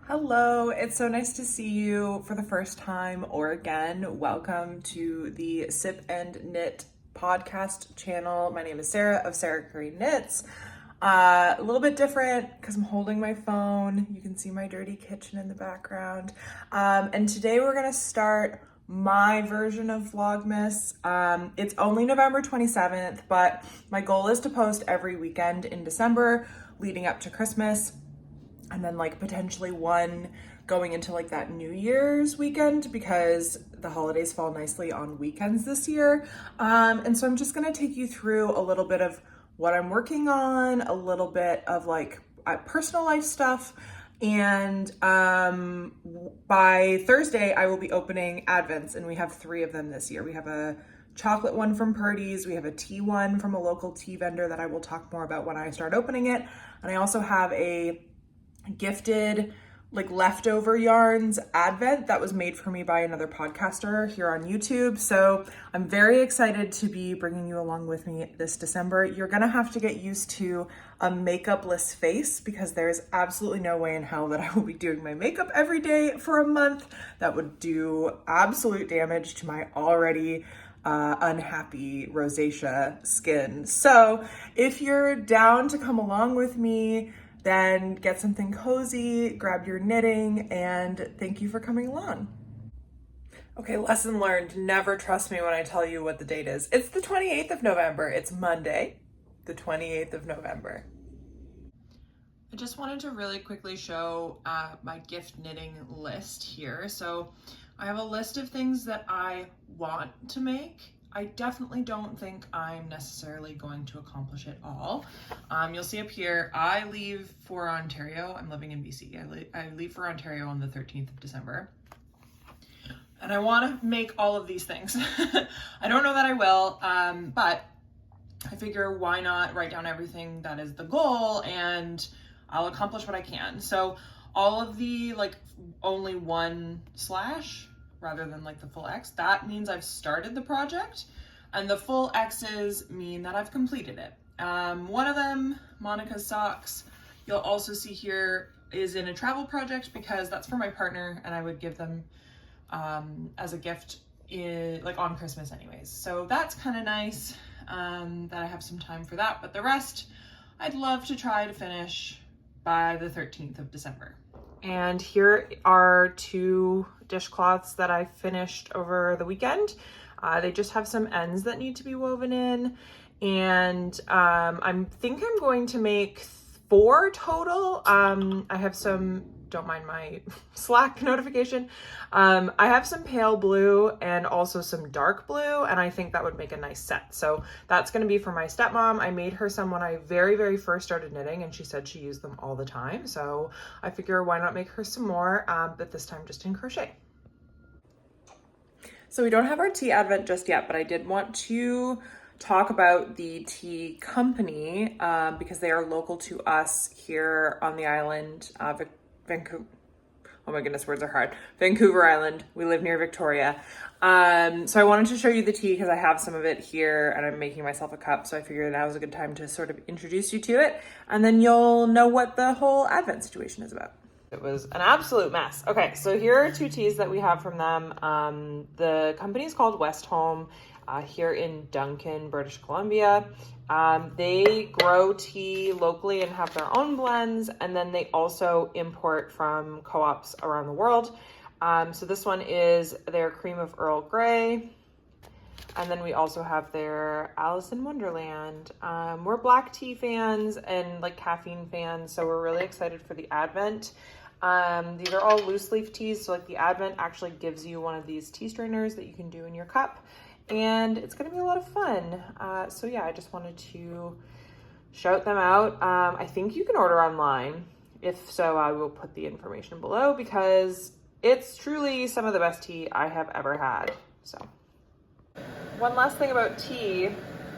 Hello, it's so nice to see you for the first time or again. Welcome to the Sip and Knit podcast channel. My name is Sarah of Sarah Green Knits. A little bit different because I'm holding my phone. You can see my dirty kitchen in the background. And today we're gonna start my version of vlogmas. It's only November 27th, but my goal is to post every weekend in December leading up to Christmas. And then potentially one going into that New Year's weekend because the holidays fall nicely on weekends this year. And so I'm just gonna take you through a little bit of what I'm working on, a little bit of personal life stuff. And by Thursday, I will be opening Advents, and we have 3 of them this year. We have a chocolate one from Purdy's, we have a tea one from a local tea vendor that I will talk more about when I start opening it. And I also have a gifted leftover yarns advent that was made for me by another podcaster here on YouTube. So I'm very excited to be bringing you along with me this December. You're gonna have to get used to a makeupless face because there's absolutely no way in hell that I will be doing my makeup every day for a month. That would do absolute damage to my already unhappy rosacea skin. So if you're down to come along with me, then get something cozy, grab your knitting, and thank you for coming along. Okay, lesson learned. Never trust me when I tell you what the date is. It's the 28th of November. It's Monday, the 28th of November. I just wanted to really quickly show my gift knitting list here. So I have a list of things that I want to make. I definitely don't think I'm necessarily going to accomplish it all. You'll see up here, I leave for Ontario. I'm living in BC. I leave for Ontario on the 13th of December. And I want to make all of these things. I don't know that I will, but I figure why not write down everything that is the goal and I'll accomplish what I can. So all of the only one slash rather than the full X, that means I've started the project, and the full X's mean that I've completed it. One of them, Monica's socks, you'll also see here is in a travel project because that's for my partner and I would give them as a gift on Christmas anyways. So that's kind of nice that I have some time for that, but the rest I'd love to try to finish by the 13th of December. And here are 2 dishcloths that I finished over the weekend. They just have some ends that need to be woven in. And I think I'm going to make 4 total. I have some, don't mind my Slack notification. I have some pale blue and also some dark blue, and I think that would make a nice set. So that's gonna be for my stepmom. I made her some when I very, very first started knitting, and she said she used them all the time. So I figure why not make her some more, but this time just in crochet. So we don't have our tea advent just yet, but I did want to talk about the tea company because they are local to us here on the island, Vancouver. Oh my goodness, words are hard. Vancouver Island. We live near Victoria. So I wanted to show you the tea because I have some of it here and I'm making myself a cup. So I figured that was a good time to sort of introduce you to it. And then you'll know what the whole Advent situation is about. It was an absolute mess. Okay, so here are 2 teas that we have from them. The company is called West Home here in Duncan, British Columbia. They grow tea locally and have their own blends, and then they also import from co-ops around the world. So this one is their Cream of Earl Grey, and then we also have their Alice in Wonderland. We're black tea fans and caffeine fans, so we're really excited for the Advent. These are all loose leaf teas, so the Advent actually gives you one of these tea strainers that you can do in your cup. And it's gonna be a lot of fun. So yeah, I just wanted to shout them out. I think you can order online. If so, I will put the information below because it's truly some of the best tea I have ever had. So one last thing about tea,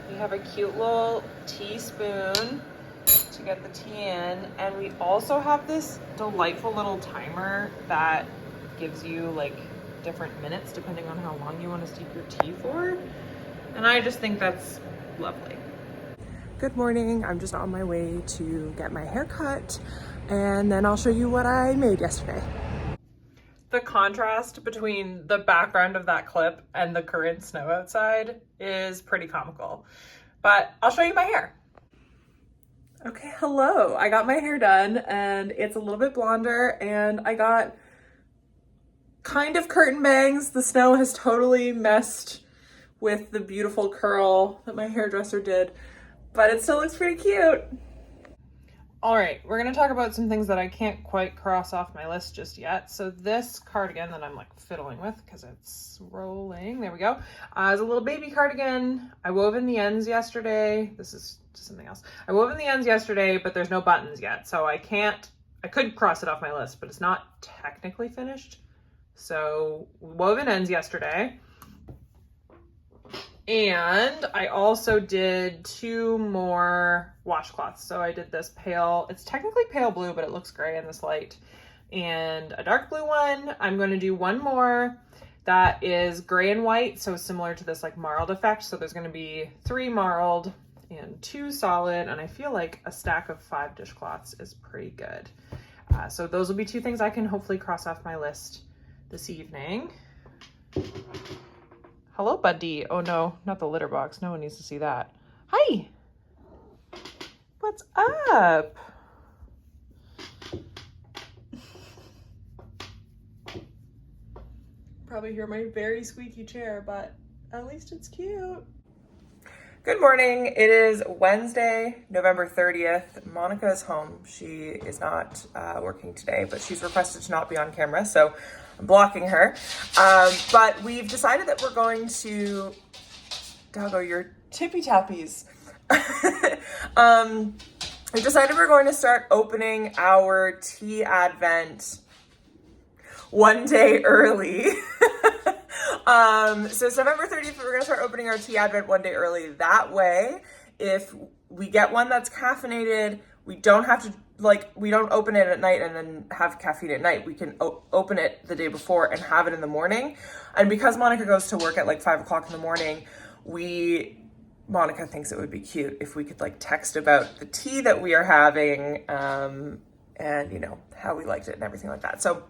we have a cute little teaspoon to get the tea in. And we also have this delightful little timer that gives you different minutes depending on how long you want to steep your tea for. And I just think that's lovely. Good morning. I'm just on my way to get my hair cut. and then I'll show you what I made yesterday. The contrast between the background of that clip and the current snow outside is pretty comical, but I'll show you my hair. Okay, hello. I got my hair done and it's a little bit blonder and I got kind of curtain bangs. The snow has totally messed with the beautiful curl that my hairdresser did, but it still looks pretty cute. All right, we're gonna talk about some things that I can't quite cross off my list just yet. So this cardigan that I'm like fiddling with because it's rolling, there we go, is a little baby cardigan. I wove in the ends yesterday. This is something else. I wove in the ends yesterday, but there's no buttons yet. So I could cross it off my list, but it's not technically finished. So wove in ends yesterday. And I also did 2 more washcloths. So I did this pale, it's technically pale blue, but it looks gray in this light, and a dark blue one. I'm going to do 1 more that is gray and white, so similar to this like marled effect. So there's going to be 3 marled and 2 solid, and I feel like a stack of 5 dishcloths is pretty good. So those will be 2 things I can hopefully cross off my list this evening. Hello, buddy. Oh no, not the litter box. No one needs to see that. Hi. What's up? Probably hear my very squeaky chair, but at least it's cute. Good morning. It is Wednesday, November 30th. Monica is home. She is not working today, but she's requested to not be on camera, so I'm blocking her. But we've decided that we're going to, doggo, your tippy tappies. We've decided we're going to start opening our tea advent one day early. So November 30th, we're gonna start opening our tea advent one day early. That way, if we get one that's caffeinated, we don't have to, we don't open it at night and then have caffeine at night. We can open it the day before and have it in the morning. And because Monica goes to work at 5 o'clock in the morning, Monica thinks it would be cute if we could text about the tea that we are having, and how we liked it and everything like that. So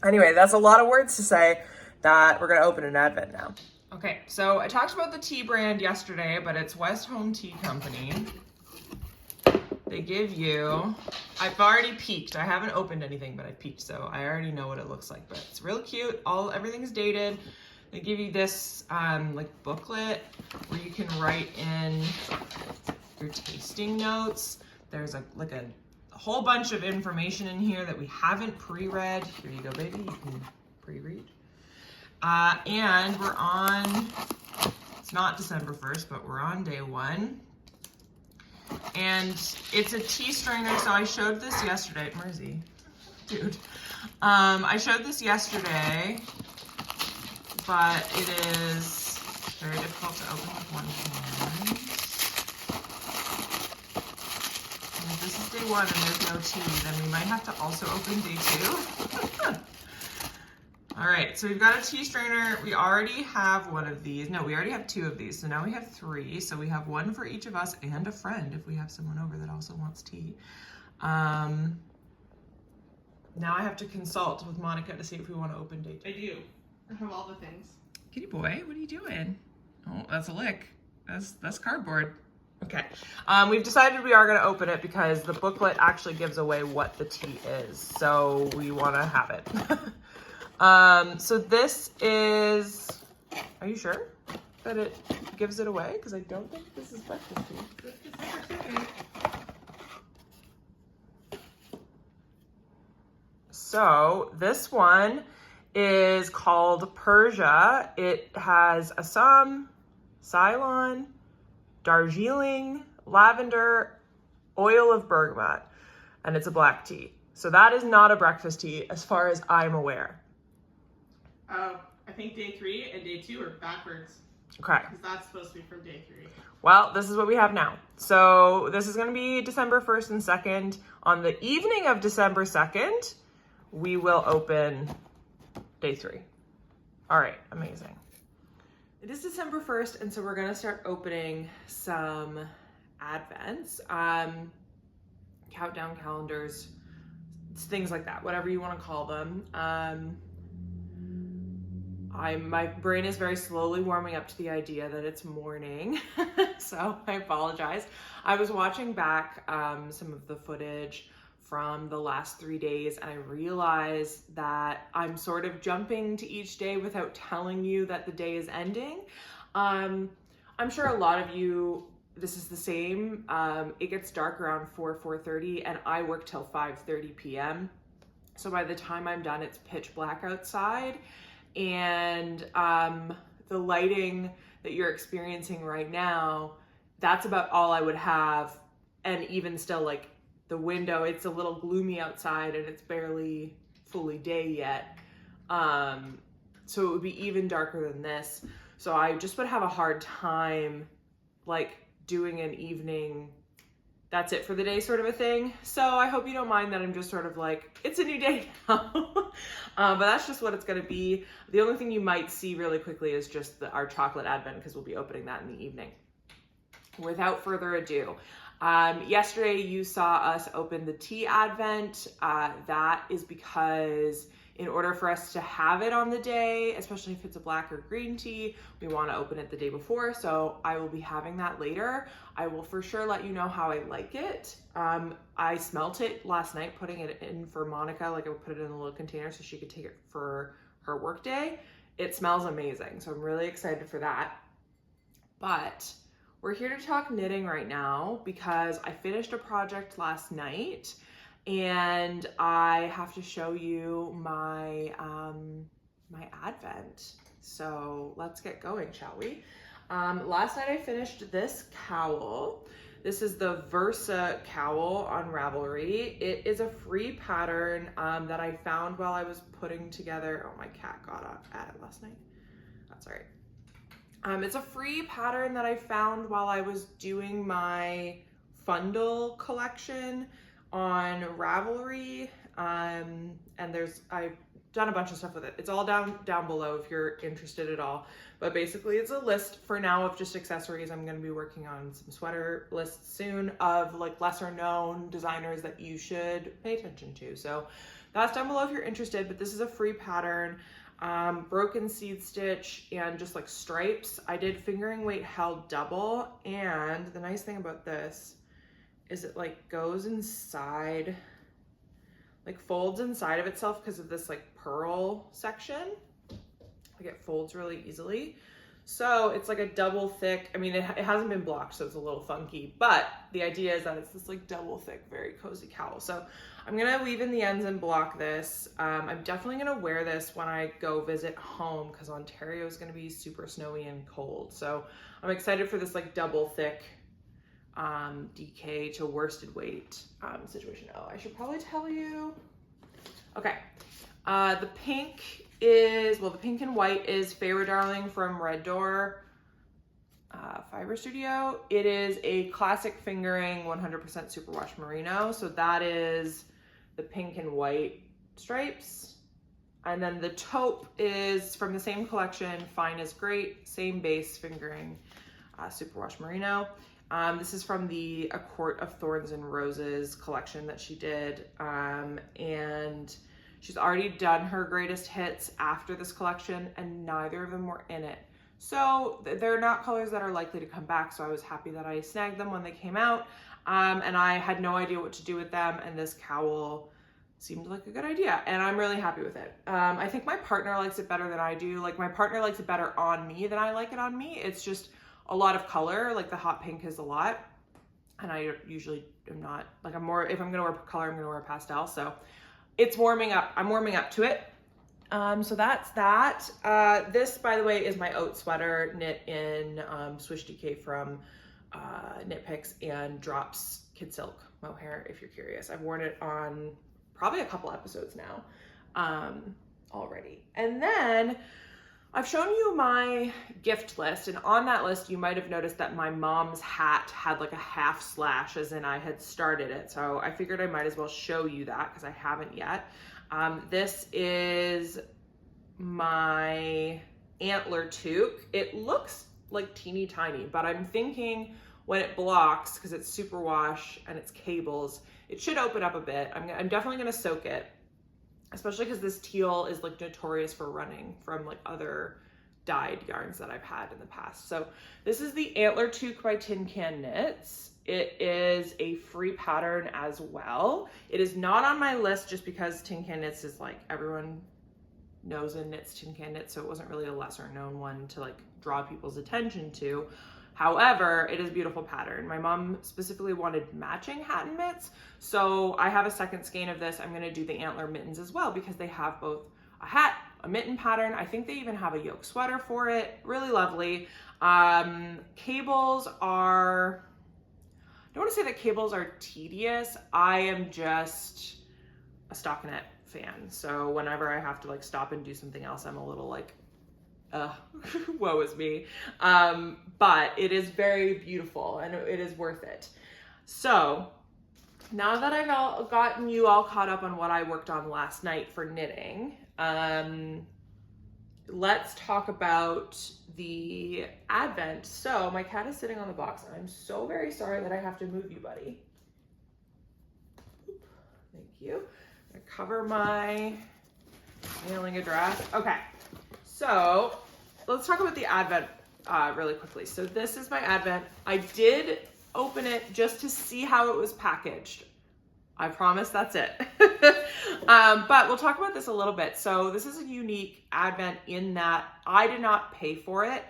anyway, that's a lot of words to say that we're gonna open an advent now. Okay, so I talked about the tea brand yesterday, but it's West Home Tea Company. They give you, I've already peeked. I haven't opened anything, but I peeked, so I already know what it looks like, but it's real cute. Everything's dated. They give you this booklet where you can write in your tasting notes. There's a whole bunch of information in here that we haven't pre-read. Here you go, baby, you can pre-read. And we're on, it's not December 1st, but we're on day 1. And it's a tea strainer, so I showed this yesterday. Mersey, dude. I showed this yesterday, but it is very difficult to open with one hand. And if this is day 1 and there's no tea, then we might have to also open day 2. All right, so we've got a tea strainer. We already have one of these. No, we already have 2 of these. So now we have 3. So we have 1 for each of us and a friend if we have someone over that also wants tea. Now I have to consult with Monica to see if we want to open day 2. I do. I have all the things. Kitty boy, what are you doing? Oh, that's a lick. That's cardboard. Okay. We've decided we are going to open it because the booklet actually gives away what the tea is. So we want to have it. So this is, are you sure that it gives it away? Because I don't think this is breakfast tea. So this one is called Persia. It has Assam, Ceylon, Darjeeling, lavender, oil of bergamot, and it's a black tea. So that is not a breakfast tea as far as I'm aware. I think day 3 and day 2 are backwards. Okay. Because that's supposed to be from day 3. Well, this is what we have now. So this is going to be December 1st and 2nd. On the evening of December 2nd, we will open day 3. All right, amazing. It is December 1st, and so we're going to start opening some advents. Countdown calendars things like that, whatever you want to call them. My brain is very slowly warming up to the idea that it's morning, so I apologize. I was watching back some of the footage from the last 3 days, and I realized that I'm sort of jumping to each day without telling you that the day is ending. I'm sure a lot of you, this is the same. It gets dark around 4:30, and I work till 5:30 p.m. So by the time I'm done, it's pitch black outside. And the lighting that you're experiencing right now, that's about all I would have. And even still, like the window, it's a little gloomy outside and it's barely fully day yet. So it would be even darker than this. So I just would have a hard time like doing an evening, that's it for the day sort of a thing. So I hope you don't mind that I'm just sort of like, it's a new day now. But that's just what it's gonna be. The only thing you might see really quickly is just our chocolate advent, because we'll be opening that in the evening. Without further ado, yesterday you saw us open the tea advent. That is because in order for us to have it on the day, especially if it's a black or green tea, we want to open it the day before. So I will be having that later. I will for sure let you know how I like it. I smelt it last night, putting it in for Monica. Like I would put it in a little container so she could take it for her work day. It smells amazing. So I'm really excited for that. But we're here to talk knitting right now because I finished a project last night and I have to show you my my advent. So let's get going, shall we? Last night I finished this cowl. This is the Versa cowl on Ravelry. It is a free pattern that I found while I was putting together, oh, my cat got at it last night. That's all right. It's a free pattern that I found while I was doing my FUNdle collection on Ravelry, and I've done a bunch of stuff with it. It's all down below if you're interested at all. But basically it's a list for now of just accessories. I'm going to be working on some sweater lists soon of like lesser known designers that you should pay attention to. So that's down below if you're interested, but this is a free pattern. Broken seed stitch and just like stripes. I did fingering weight held double, and the nice thing about this is it like goes inside, like folds inside of itself because of this like purl section. Like it folds really easily. So it's like a double thick, I mean, it hasn't been blocked, so it's a little funky, but the idea is that it's this like double thick, very cozy cowl. So I'm gonna weave in the ends and block this. I'm definitely gonna wear this when I go visit home because Ontario is gonna be super snowy and cold. So I'm excited for this like double thick DK to worsted weight situation. Oh, I should probably tell you. Okay, the pink and white is Favorite Darling from Red Door Fiber Studio. It is a classic fingering 100% superwash merino. So that is the pink and white stripes. And then the taupe is from the same collection, Fine is Great, same base fingering superwash merino. This is from the A Court of Thorns and Roses collection that she did. And she's already done her greatest hits after this collection and neither of them were in it. So they're not colors that are likely to come back. So I was happy that I snagged them when they came out. And I had no idea what to do with them. And this cowl seemed like a good idea and I'm really happy with it. I think my partner likes it better than I do. Like my partner likes it better on me than I like it on me. It's just a lot of color, like the hot pink is a lot. And I usually am not, like I'm more, if I'm gonna wear color, I'm gonna wear pastel. So it's warming up, I'm warming up to it. So that's that. This, by the way, is my oat sweater knit in Swish DK from Knit Picks and Drops Kid Silk mohair, if you're curious. I've worn it on probably a couple episodes now already. And then I've shown you my gift list, and on that list you might have noticed that my mom's hat had like a half slash, as in I had started it. So I figured I might as well show you that because I haven't yet. This is my antler toque. It looks like teeny tiny, but I'm thinking when it blocks, because it's superwash and it's cables, it should open up a bit. I'm definitely gonna soak it, especially because this teal is like notorious for running from like other dyed yarns that I've had in the past. So this is the Antler Toque by Tin Can Knits. It is a free pattern as well. It is not on my list just because Tin Can Knits is like, everyone knows and knits Tin Can Knits, so it wasn't really a lesser known one to like draw people's attention to. However, it is a beautiful pattern. My mom specifically wanted matching hat and mitts, so I have a second skein of this. I'm gonna do the antler mittens as well because they have both a hat, a mitten pattern. I think they even have a yoke sweater for it. Really lovely. Cables are, I don't want to say that cables are tedious. I am just a stockinette fan. So whenever I have to like stop and do something else, I'm a little like, woe is me. But it is very beautiful and it is worth it. So now that I've gotten you all caught up on what I worked on last night for knitting, let's talk about the advent. So my cat is sitting on the box. I'm so very sorry that I have to move you, buddy. Thank you. I'm gonna cover my mailing address. Okay, so let's talk about the advent really quickly. So this is my advent. I did open it just to see how it was packaged. I promise that's it. But we'll talk about this a little bit. So this is a unique advent in that I did not pay for it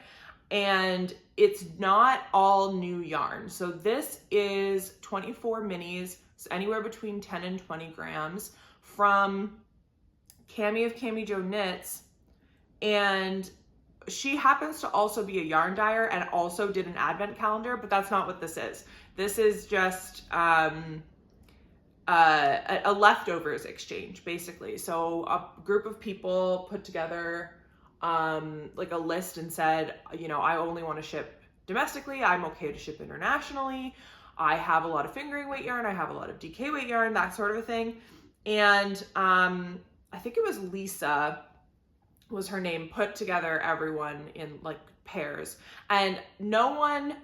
and it's not all new yarn. So this is 24 minis, so anywhere between 10 and 20 grams from Cami of Cami Jo Knits. And she happens to also be a yarn dyer and also did an advent calendar, but that's not what this is. This is just a leftovers exchange, basically. So a group of people put together like a list and said, you know, I only want to ship domestically. I'm okay to ship internationally. I have a lot of fingering weight yarn. I have a lot of DK weight yarn, that sort of a thing. And I think it was Lisa was her name, put together everyone in like pairs, and no one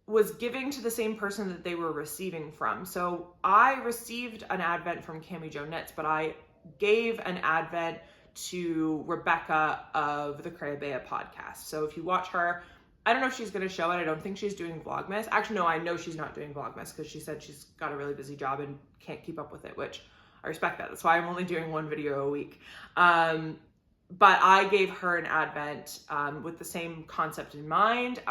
was giving to the same person that they were receiving from. So I received an advent from Cami Jo Knits, but I gave an advent to Rebecca of the Crayabea podcast. So if you watch her, I don't know if she's going to show it. I don't think she's doing vlogmas. Actually, no, I know she's not doing vlogmas because she said she's got a really busy job and can't keep up with it, which I respect that. That's why I'm only doing one video a week. But I gave her an advent with the same concept in mind.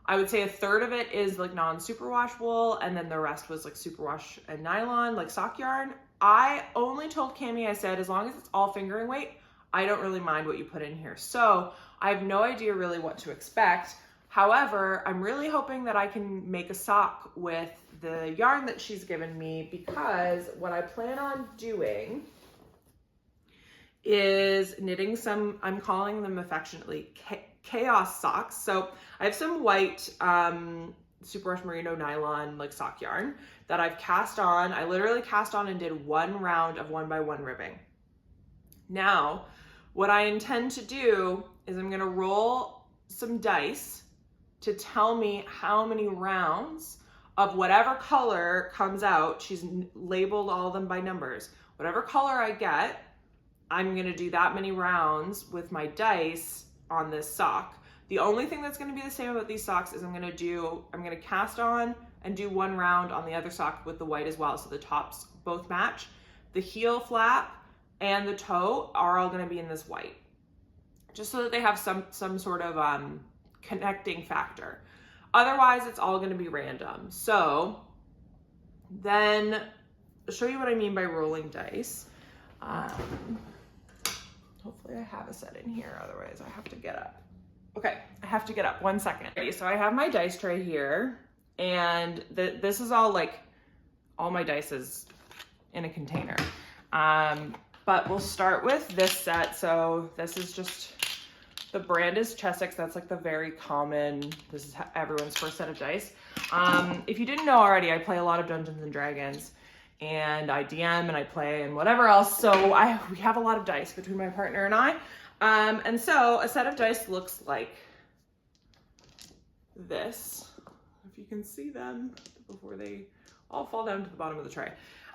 I would say a third of it is like non-superwash wool, and then the rest was like superwash and nylon, like sock yarn. I only told Cami, I said, as long as it's all fingering weight, I don't really mind what you put in here. So I have no idea really what to expect. However, I'm really hoping that I can make a sock with the yarn that she's given me, because what I plan on doing is knitting some, I'm calling them affectionately chaos socks. So I have some white superwash merino nylon like sock yarn that I've cast on. I literally cast on and did one round of 1x1 ribbing. Now, what I intend to do is I'm gonna roll some dice to tell me how many rounds of whatever color comes out. She's labeled all of them by numbers. Whatever color I get, I'm gonna do that many rounds with my dice on this sock. The only thing that's gonna be the same about these socks is I'm gonna cast on and do one round on the other sock with the white as well. So the tops both match. The heel flap and the toe are all gonna be in this white, just so that they have some sort of connecting factor. Otherwise, it's all gonna be random. So then I'll show you what I mean by rolling dice. Hopefully I have a set in here, otherwise I have to get up. Okay, I have to get up, 1 second. Okay, so I have my dice tray here, and this is all like, all my dice is in a container. But we'll start with this set. So this is just, the brand is Chessex. That's like the very common, this is everyone's first set of dice. If you didn't know already, I play a lot of Dungeons and Dragons, and I DM and I play and whatever else. So we have a lot of dice between my partner and I. And so a set of dice looks like this. If if you can see them before they all fall down to the bottom of the tray.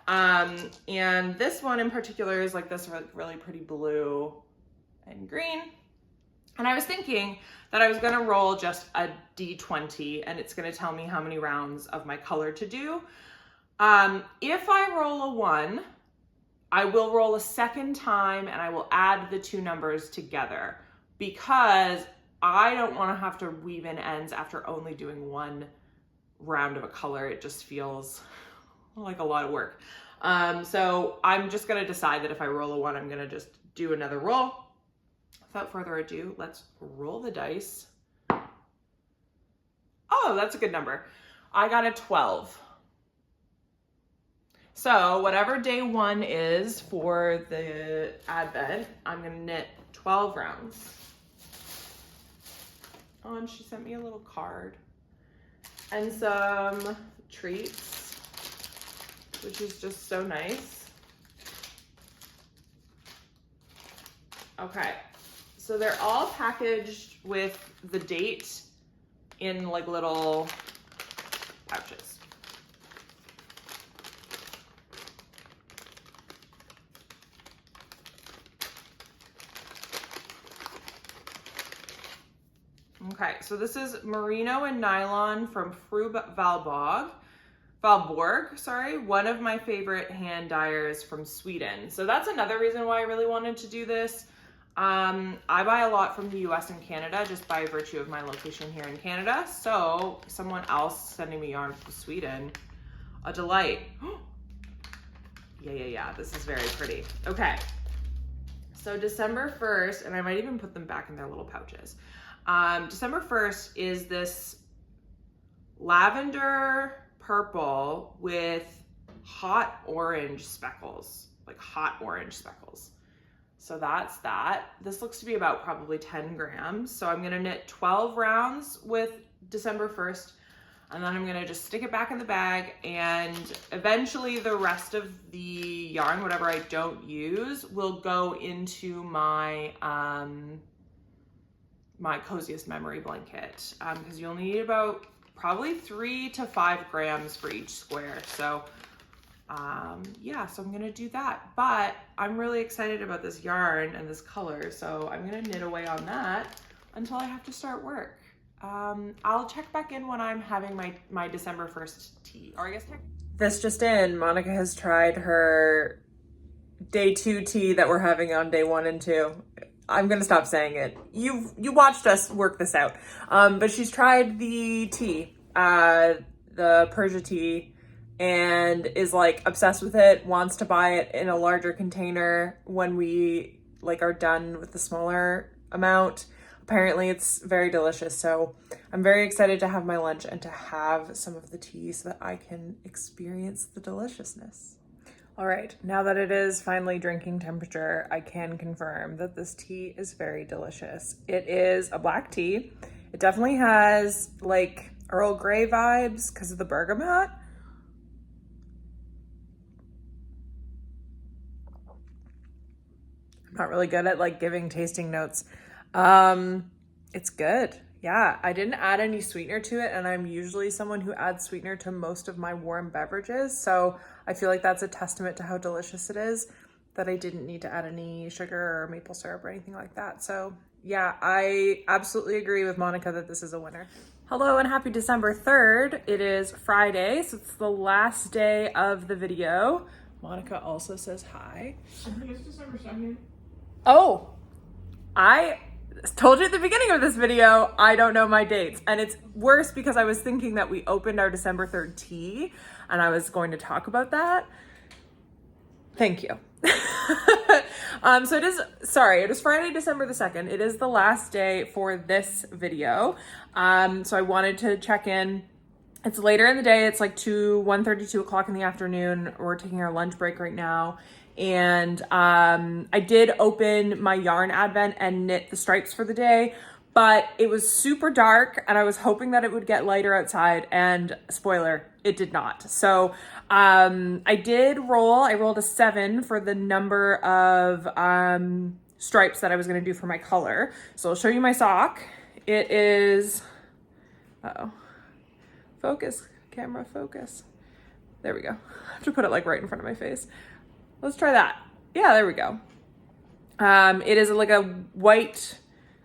And this one in particular is like this really pretty blue and green. And I was thinking that I was gonna roll just a D20 and it's gonna tell me how many rounds of my color to do. If I roll a 1, I will roll a second time and I will add the 2 numbers together because I don't wanna have to weave in ends after only doing 1 round of a color. It just feels like a lot of work. So I'm just gonna decide that if I roll a 1, I'm gonna just do another roll. Without further ado, let's roll the dice. Oh, that's a good number. I got a 12. So whatever day 1 is for the advent, I'm gonna knit 12 rounds. Oh, and she sent me a little card and some treats, which is just so nice. Okay, so they're all packaged with the date in like little pouches. Okay, so this is merino and nylon from Valborg, sorry, one of my favorite hand dyers from Sweden. So that's another reason why I really wanted to do this. I buy a lot from the US and Canada just by virtue of my location here in Canada. So someone else sending me yarn from Sweden, a delight. Yeah, this is very pretty. Okay, so December 1st, and I might even put them back in their little pouches. December 1st is this lavender purple with hot orange speckles, like hot orange speckles. So that's that. This looks to be about probably 10 grams. So I'm gonna knit 12 rounds with December 1st, and then I'm gonna just stick it back in the bag, and eventually the rest of the yarn, whatever I don't use, will go into my my coziest memory blanket, because you only need about probably 3 to 5 grams for each square. So yeah, so I'm gonna do that, but I'm really excited about this yarn and this color, so I'm gonna knit away on that until I have to start work. I'll check back in when I'm having my December 1st tea, or I guess this just in, Monica has tried her day 2 tea that we're having on day 1 and 2. I'm gonna stop saying it. You watched us work this out. But she's tried the tea, the Persia tea, and is like obsessed with it, wants to buy it in a larger container when we like are done with the smaller amount. Apparently it's very delicious. So I'm very excited to have my lunch and to have some of the tea so that I can experience the deliciousness. All right, now that it is finally drinking temperature, I can confirm that this tea is very delicious. It is a black tea. It definitely has like Earl Grey vibes because of the bergamot. I'm not really good at like giving tasting notes. It's good. Yeah, I didn't add any sweetener to it, and I'm usually someone who adds sweetener to most of my warm beverages, so I feel like that's a testament to how delicious it is that I didn't need to add any sugar or maple syrup or anything like that. So yeah, I absolutely agree with Monica that this is a winner. Hello and happy December 3rd. It is Friday, so it's the last day of the video. Monica also says hi. I think it's December 2nd. Oh, I told you at the beginning of this video, I don't know my dates. And it's worse because I was thinking that we opened our December 3rd tea and I was going to talk about that. Thank you. So it is Friday, December the 2nd. It is the last day for this video. So I wanted to check in. It's later in the day. It's like 1:32 o'clock in the afternoon. We're taking our lunch break right now. And I did open my yarn advent and knit the stripes for the day, but it was super dark and I was hoping that it would get lighter outside, and spoiler, it did not. So I rolled a 7 for the number of stripes that I was going to do for my color. So I'll show you my sock. It is Focus, camera, focus. There we go. I have to put it like right in front of my face. Let's try that. Yeah, there we go. It is like a white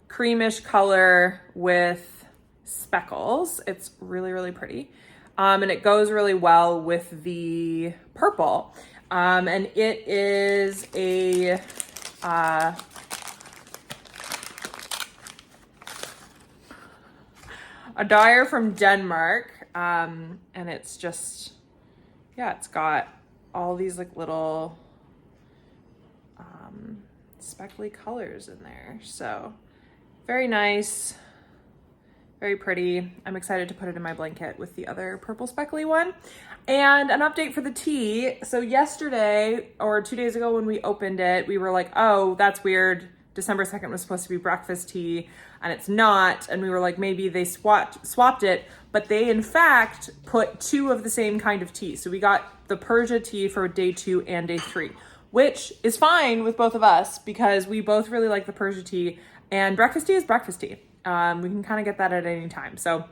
creamish color with speckles. It's really, really pretty. And it goes really well with the purple. And it is a dyer from Denmark. And it's just, yeah, it's got all these like little speckly colors in there. So very nice, very pretty. I'm excited to put it in my blanket with the other purple speckly one. And an update for the tea. So yesterday or 2 days ago when we opened it, we were like, oh, that's weird. December 2nd was supposed to be breakfast tea and it's not. And we were like, maybe they swapped it, but they in fact put 2 of the same kind of tea. So we got the Persia tea for day 2 and day 3, which is fine with both of us because we both really like the Persia tea, and breakfast tea is breakfast tea. We can kind of get that at any time. So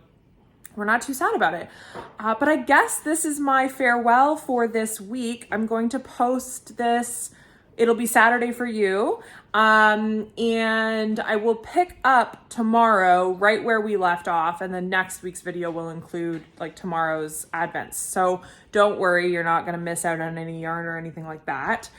we're not too sad about it. But I guess this is my farewell for this week. I'm going to post this. It'll be Saturday for you. And I will pick up tomorrow right where we left off. And then next week's video will include like tomorrow's advents. So don't worry, you're not going to miss out on any yarn or anything like that.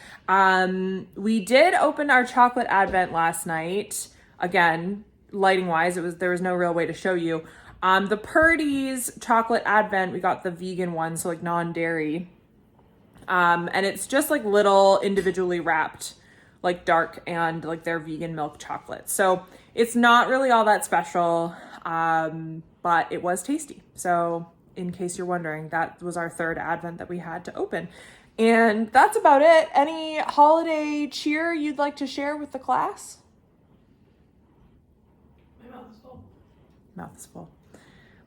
We did open our chocolate advent last night. Again, lighting wise, there was no real way to show you. The Purdy's chocolate advent, we got the vegan one, so like non-dairy. And it's just like little individually wrapped, like dark and like their vegan milk chocolate. So it's not really all that special, but it was tasty. So in case you're wondering, that was our 3rd advent that we had to open. And that's about it. Any holiday cheer you'd like to share with the class? My mouth is full. Mouth is full.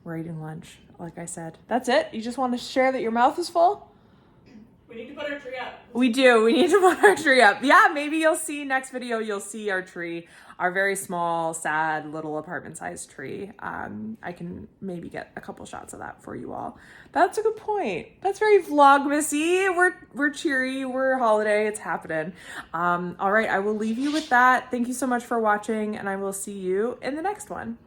We're eating lunch, like I said. That's it? You just want to share that your mouth is full? We need to put our tree up. We do. We need to put our tree up. Yeah, maybe you'll see next video, you'll see our tree, our very small, sad little apartment-sized tree. I can maybe get a couple shots of that for you all. That's a good point. That's very vlogmasy. We're cheery. We're holiday. It's happening. All right, I will leave you with that. Thank you so much for watching, and I will see you in the next one.